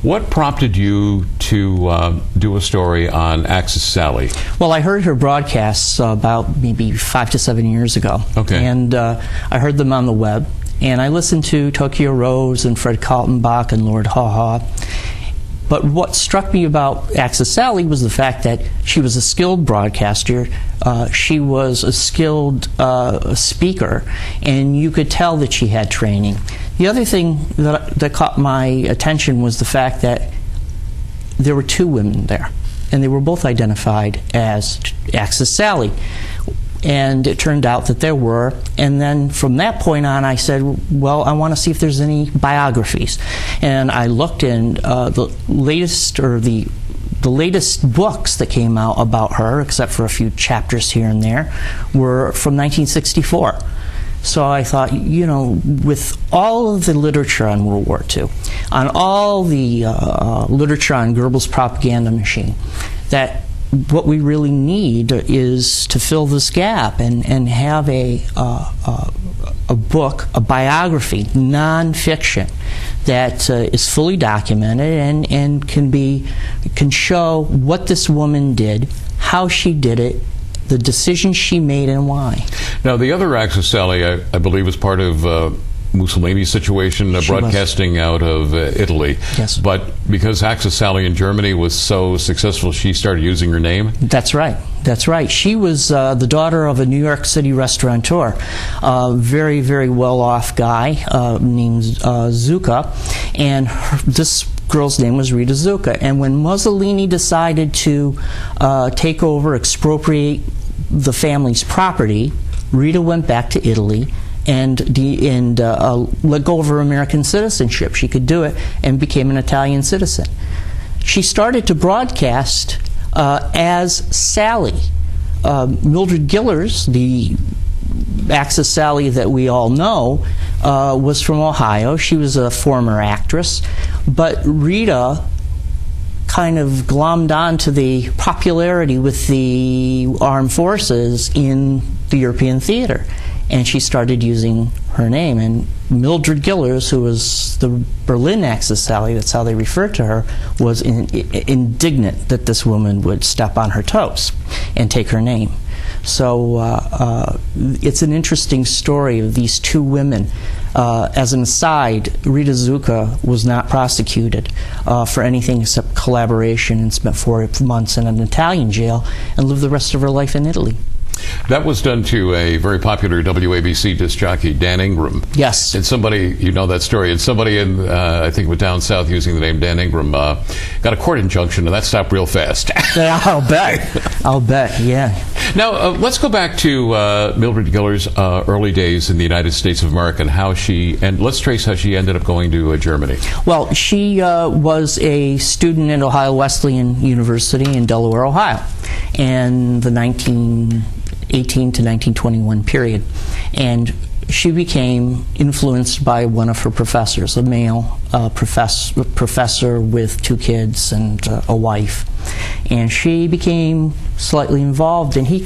What prompted you to do a story on Axis Sally? Well, I heard her broadcasts about maybe 5 to 7 years ago. Okay. And I heard them on the web. And I listened to Tokyo Rose and Fred Kaltenbach and Lord Haw-Haw. But what struck me about Axis Sally was the fact that she was a skilled broadcaster. She was a skilled speaker, and you could tell that she had training. The other thing that caught my attention was the fact that there were 2 women there, and they were both identified as Axis Sally. And it turned out that there were. And then from that point on, I said, well, I want to see if there's any biographies. And I looked in the latest books that came out about her, except for a few chapters here and there, were from 1964. So I thought, you know, with all of the literature on World War II, on all the literature on Goebbels' propaganda machine, that what we really need is to fill this gap and have a book, a biography, non-fiction, that is fully documented and can show what this woman did, how she did it, the decisions she made, and why. Now, the other Axis Sally, I believe, was part of Mussolini's situation, broadcasting out of Italy. Yes. But because Axis Sally in Germany was so successful, she started using her name? That's right. That's right. She was the daughter of a New York City restaurateur, a very, very well-off guy named Zucca, and this girl's name was Rita Zucca. And when Mussolini decided to take over, expropriate the family's property, Rita went back to Italy and let go of her American citizenship. She could do it, and became an Italian citizen. She started to broadcast as Sally. Mildred Gillars, the Axis Sally that we all know, was from Ohio. She was a former actress, but Rita kind of glommed on to the popularity with the armed forces in the European theater, and she started using her name. And Mildred Gillars, who was the Berlin Axis Sally, that's how they referred to her, was indignant that this woman would step on her toes and take her name. So it's an interesting story of these 2 women. As an aside, Rita Zucca was not prosecuted for anything except collaboration, and spent 4 months in an Italian jail and lived the rest of her life in Italy. That was done to a very popular WABC disc jockey, Dan Ingram. Yes. And somebody, you know that story, and somebody in, I think it was down south using the name Dan Ingram, got a court injunction, and that stopped real fast. Yeah, I'll bet. I'll bet, yeah. Now, let's go back to Mildred Gillars' early days in the United States of America, and let's trace how she ended up going to Germany. Well, she was a student at Ohio Wesleyan University in Delaware, Ohio, in the 1918 to 1921 period. And she became influenced by one of her professors, a male professor with 2 kids and a wife. And she became slightly involved, and he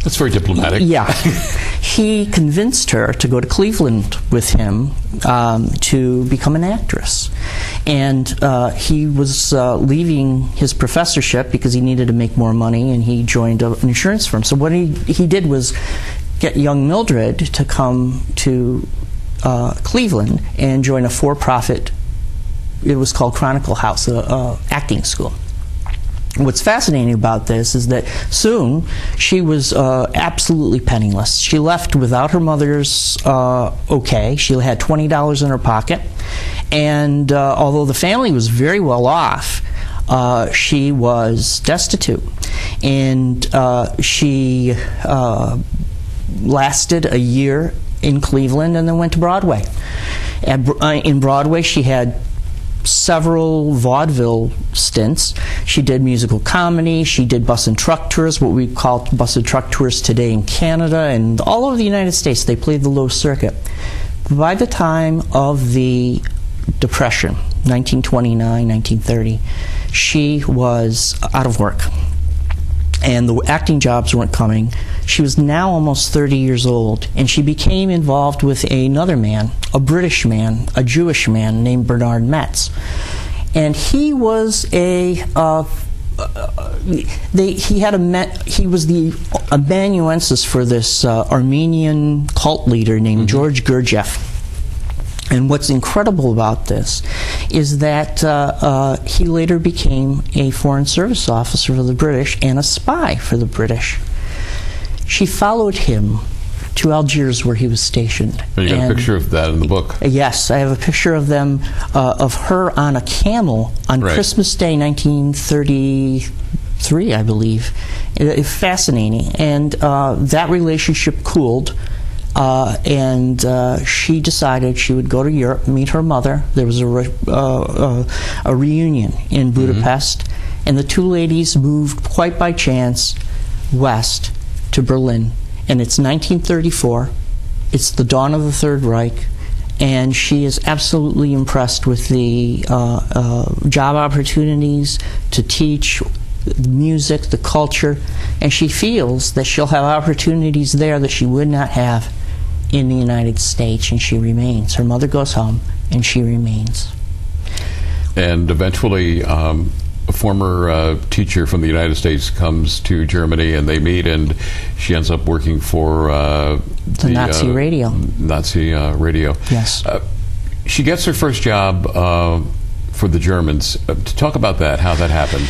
that's very diplomatic. Yeah. He convinced her to go to Cleveland with him to become an actress. And he was leaving his professorship because he needed to make more money, and he joined an insurance firm. So what he did was get young Mildred to come to Cleveland and join a for-profit, it was called Chronicle House, acting school. What's fascinating about this is that soon she was absolutely penniless. She left without her mother's okay. She had $20 in her pocket, and although the family was very well off, she was destitute. And she lasted a year in Cleveland and then went to Broadway. In Broadway, she had several vaudeville stints. She did musical comedy. She did bus and truck tours, what we call bus and truck tours today in Canada and all over the United States. They played the low circuit. By the time of the Depression, 1929, 1930, she was out of work. and the acting jobs weren't coming. She was now almost 30 years old, and she became involved with another man, a British man, a Jewish man named Bernard Metz. And he was he was the amanuensis for this Armenian cult leader named George Gurdjieff. And what's incredible about this is that he later became a Foreign Service officer for the British and a spy for the British. She followed him to Algiers, where he was stationed. You got a picture of that in the book. Yes, I have a picture of them, of her on a camel on Christmas Day, 1933, I believe. It's fascinating. And that relationship cooled. And she decided she would go to Europe, meet her mother. There was a reunion in Budapest, and the two ladies moved quite by chance west to Berlin. And it's 1934. It's the dawn of the Third Reich, and she is absolutely impressed with the job opportunities to teach the music, the culture, and she feels that she'll have opportunities there that she would not have in the United States, and she remains. Her mother goes home, and she remains. And eventually, a former teacher from the United States comes to Germany, and they meet, and she ends up working for the Nazi radio. Nazi radio. Yes. She gets her first job for the Germans. To talk about that, how that happened.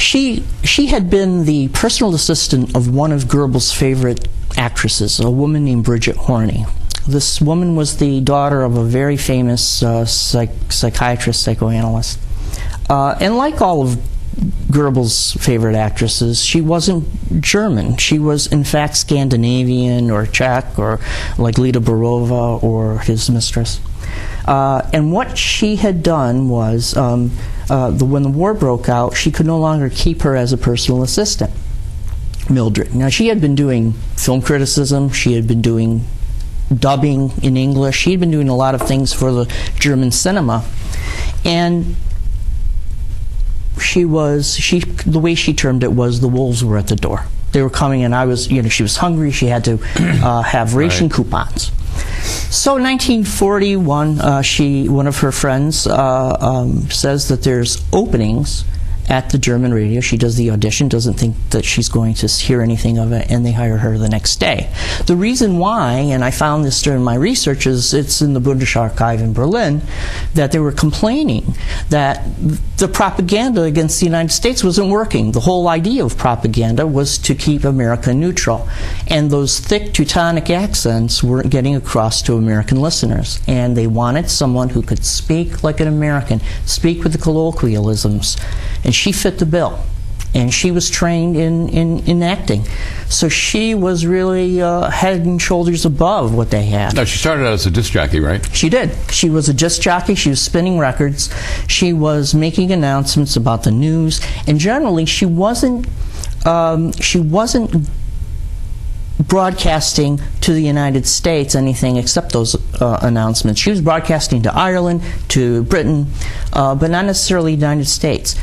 She had been the personal assistant of one of Goebbels' favorite actresses, a woman named Bridget Horney. This woman was the daughter of a very famous psychiatrist, psychoanalyst. And like all of Goebbels' favorite actresses, she wasn't German. She was, in fact, Scandinavian or Czech, or like Lita Barova or his mistress. And what she had done was, when the war broke out, she could no longer keep her as a personal assistant, Mildred. Now, she had been doing film criticism, she had been doing dubbing in English, she had been doing a lot of things for the German cinema, and the way she termed it was the wolves were at the door. They were coming, and she was hungry, she had to have ration coupons. So in 1941, one of her friends says that there's openings at the German radio. She does the audition, doesn't think that she's going to hear anything of it, and they hire her the next day. The reason why, and I found this during my research, is it's in the Bundesarchiv in Berlin, that they were complaining that the propaganda against the United States wasn't working. The whole idea of propaganda was to keep America neutral, and those thick Teutonic accents weren't getting across to American listeners, and they wanted someone who could speak like an American, speak with the colloquialisms, and she fit the bill, and she was trained in acting, so she was really head and shoulders above what they had. Now, she started out as a disc jockey, right? She did. She was a disc jockey. She was spinning records. She was making announcements about the news, and generally she wasn't broadcasting to the United States anything except those announcements. She was broadcasting to Ireland, to Britain, but not necessarily the United States.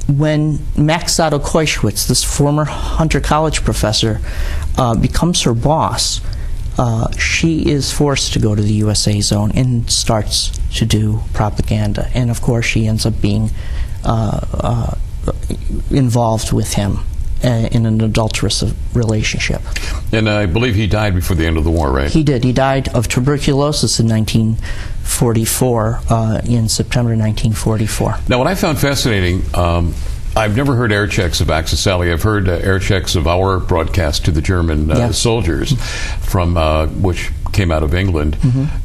When Max Otto Keuschwitz, this former Hunter College professor, becomes her boss, she is forced to go to the USA Zone and starts to do propaganda. And of course, she ends up being involved with him in an adulterous relationship. And I believe he died before the end of the war, right? He did. He died of tuberculosis in 1944, in September 1944. Now, what I found fascinating, I've never heard air checks of Axis Sally. I've heard air checks of our broadcast to the German soldiers, from which came out of England.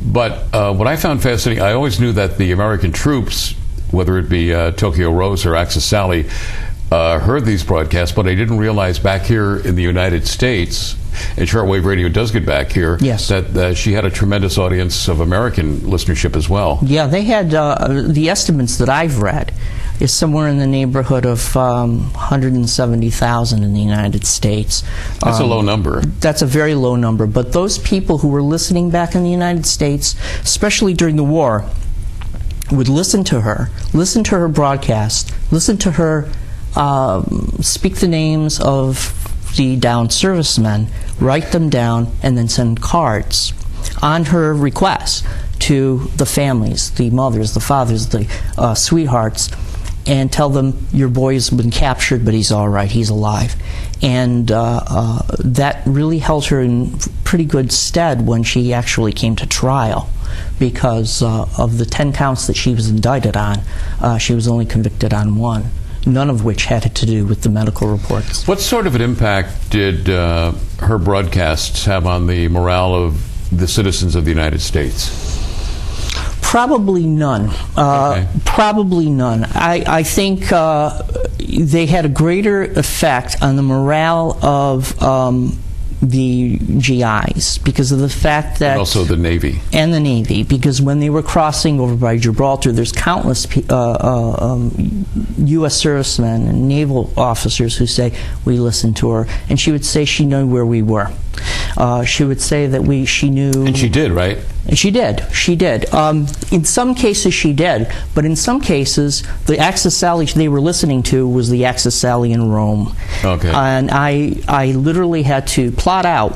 But what I found fascinating, I always knew that the American troops, whether it be Tokyo Rose or Axis Sally, heard these broadcasts, but I didn't realize back here in the United States, and shortwave radio does get back here, that she had a tremendous audience of American listenership as well. Yeah, they had, the estimates that I've read is somewhere in the neighborhood of 170,000 in the United States. That's a low number. That's a very low number, but those people who were listening back in the United States, especially during the war, would listen to her broadcast, listen to her speak the names of the downed servicemen, write them down, and then send cards on her request to the families, the mothers, the fathers, the sweethearts, and tell them, your boy's been captured, but he's all right, he's alive. And that really held her in pretty good stead when she actually came to trial, because of the 10 counts that she was indicted on, she was only convicted on 1, none of which had to do with the medical reports. What sort of an impact did her broadcasts have on the morale of the citizens of the United States? Probably none. Okay. Probably none. I think they had a greater effect on the morale of the GIs because of the fact that... And also the Navy. And the Navy, because when they were crossing over by Gibraltar, there's countless U.S. servicemen and naval officers who say, we listened to her. And she would say she knew where we were. She would say that she knew... And she did, right? She did. She did. In some cases, she did. But in some cases, the Axis Sally they were listening to was the Axis Sally in Rome. Okay. And I literally had to plot out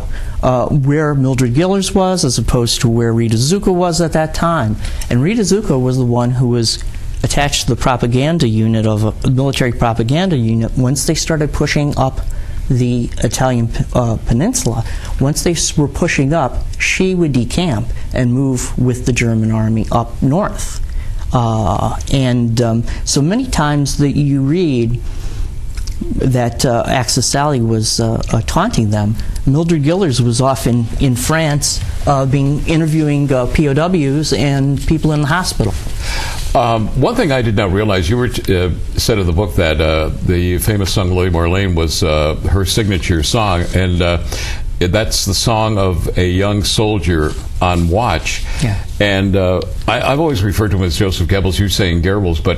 where Mildred Gillars was as opposed to where Rita Zucca was at that time. And Rita Zucca was the one who was attached to the propaganda unit of a military propaganda unit once they started pushing up the Italian peninsula. Once they were pushing up, she would decamp and move with the German army up north. So many times that you read that Axis Sally was taunting them, Mildred Gillars was off in France interviewing POWs and people in the hospital. One thing I did not realize, you were said in the book that the famous song Lily Marlene was her signature song, and that's the song of a young soldier on watch. Yeah. And I've always referred to him as Joseph Goebbels. You're saying Goebbels, but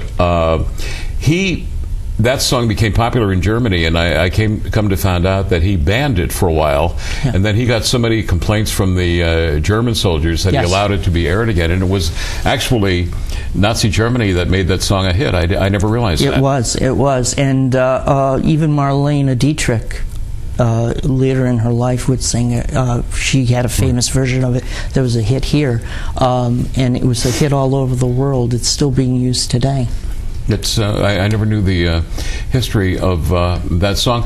that song became popular in Germany, and I come to find out that he banned it for a while, yeah. And then he got so many complaints from the German soldiers that yes. he allowed it to be aired again, and it was actually Nazi Germany that made that song a hit. I never realized that. It was, and even Marlene Dietrich later in her life would sing it. She had a famous version of it. There was a hit here, and it was a hit all over the world. It's still being used today. It's I never knew the history of that song.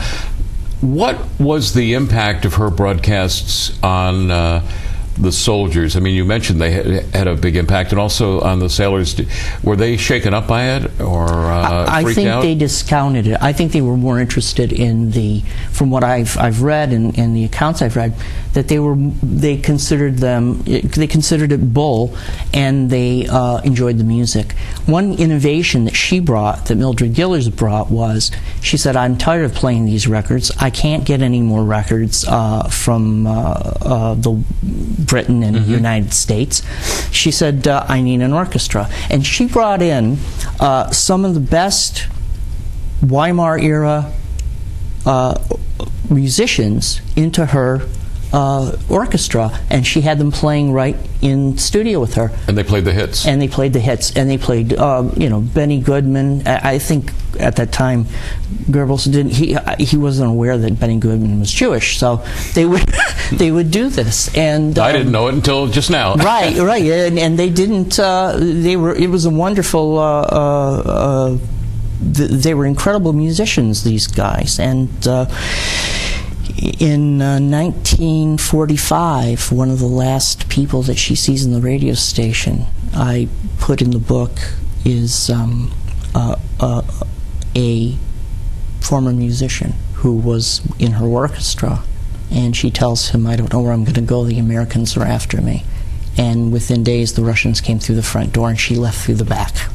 What was the impact of her broadcasts on the soldiers? I mean, you mentioned they had a big impact, and also on the sailors. Were they shaken up by it, or I think out? they discounted it. I think they were more interested in from what I've read and the accounts I've read, that they considered it bull, and they enjoyed the music. One innovation that she brought, that Mildred Gillars brought, was she said, "I'm tired of playing these records. I can't get any more records from the Britain and the United States." She said, "I need an orchestra," and she brought in some of the best Weimar era musicians into her orchestra, and she had them playing right in studio with her. And they played the hits. And they played the hits, and they played, Benny Goodman. I think at that time, Goebbels didn't. He wasn't aware that Benny Goodman was Jewish, so they would they would do this. And I didn't know it until just now. right, and they didn't. It was a wonderful. They were incredible musicians, these guys, and. In 1945, one of the last people that she sees in the radio station, I put in the book, is a former musician who was in her orchestra, and she tells him, "I don't know where I'm going to go, the Americans are after me." And within days, the Russians came through the front door, and she left through the back.